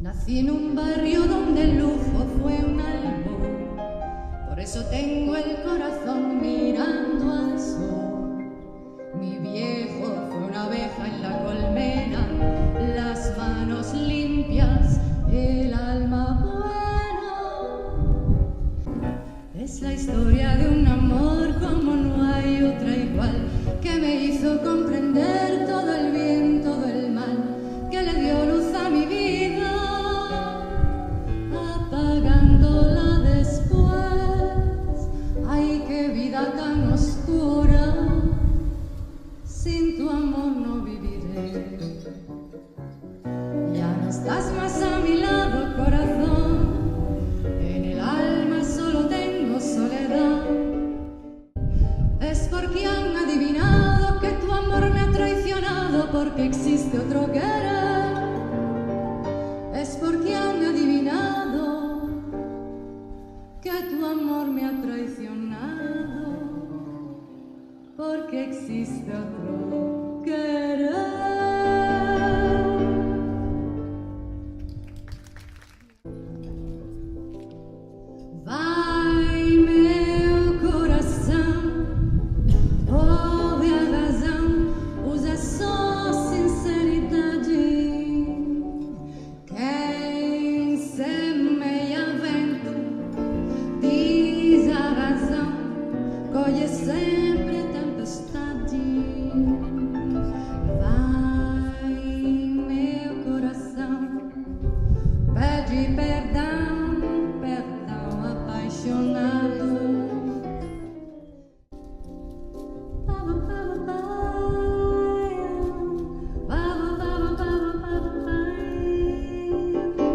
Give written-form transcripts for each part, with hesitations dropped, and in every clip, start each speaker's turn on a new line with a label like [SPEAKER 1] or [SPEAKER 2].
[SPEAKER 1] Nací en un barrio donde el lujo fue un albor, por eso tengo el corazón mirando al sol. Mi viejo fue una abeja en la colmena, las manos limpias, el alma buena. Es la historia de un amor como no hay otra igual, que me hizo comprender todo el bien, todo el mal, que le dio luz a mi vida, apagándola después. Ay, qué vida tan oscura, sin tu amor no viviré. Ya no estás más a mi lado, corazón, en el alma solo tengo soledad. Es porque han adivinado que tu amor me ha traicionado, porque existe otro querer. Es porque han adivinado que tu amor me ha traicionado, porque existe otro querer. Vai, meu coração, ouve a razão, usa só sinceridade. Quem semeia vento, diz a razão, colhe sempre a tempestade. Vai, meu coração, pede perdão, perdão apaixonado.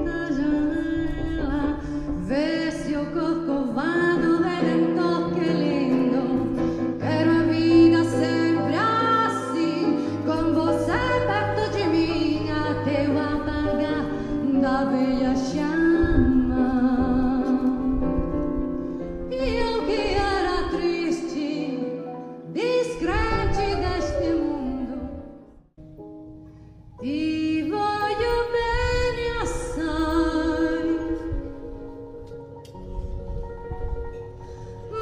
[SPEAKER 1] Da janela, vê seu corcovado redentor, que lindo. Quero a vida sempre assim, com você perto de mim, até o apagar da velha chama. E eu que era triste, descrente deste mundo, ti voglio bene assai,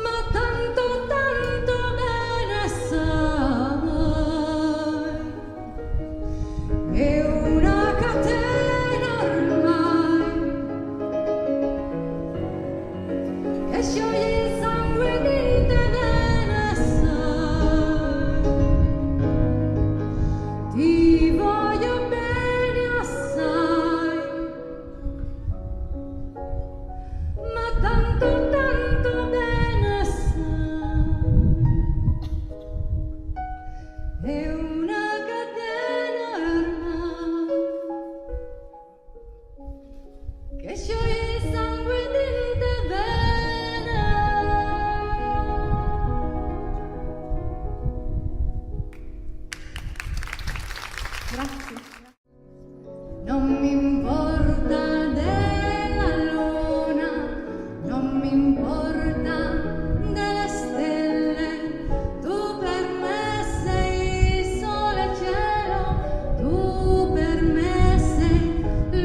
[SPEAKER 1] ma tanto, tanto bene sai. È una catena ormai che scioglie il sangue di te, bene sai. Ti voglio bene assai, ma tanto, tanto bene sai. È una catena ormai che scioglie il sangue di te, bene. Grazie. Non mi importa della luna, non mi importa delle stelle, tu per me sei sole e cielo, tu per me sei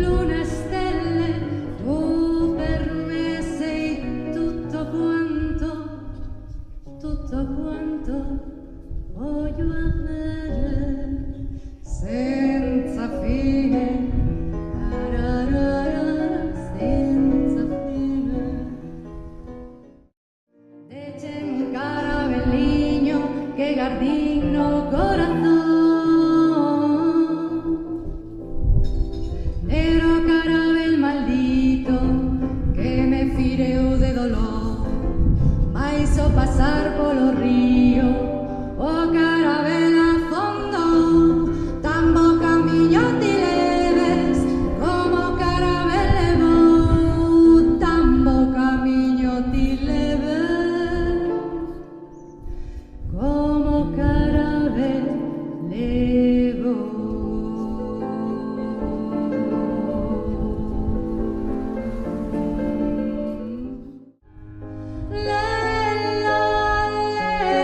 [SPEAKER 1] luna e stelle, tu per me sei tutto quanto voglio avere, senza fine, senza fine. Décheme un carabeliño que gardino corazón, negro carabel maldito que me fireu de dolor, ma hizo pasar por los ríos, oh carabel a fondo, tan boca millo te leves, como carabel levo, tan boca millo te leves, como carabel levo. Le, la, le,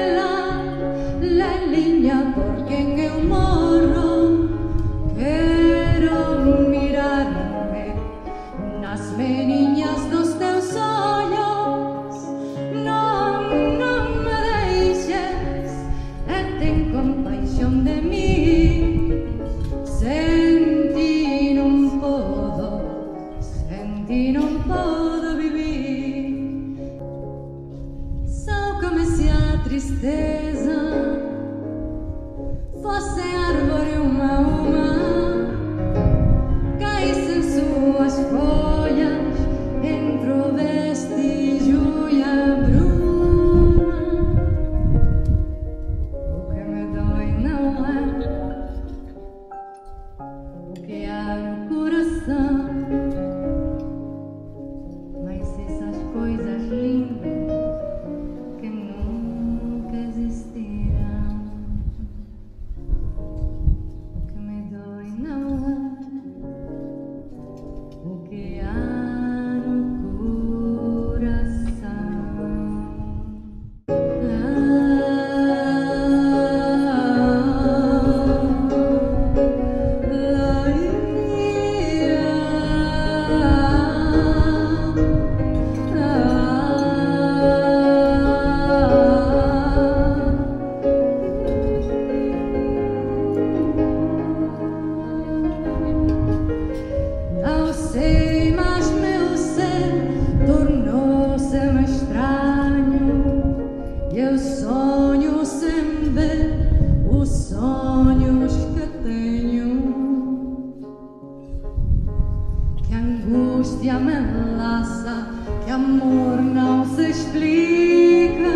[SPEAKER 1] não se explica.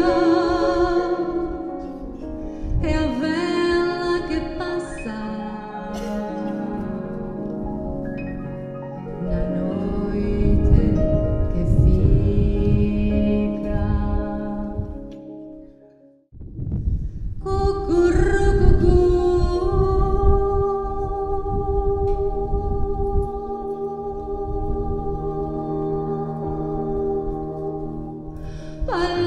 [SPEAKER 1] É a vela que passa na noite que fica. Cucurucucu. Paloma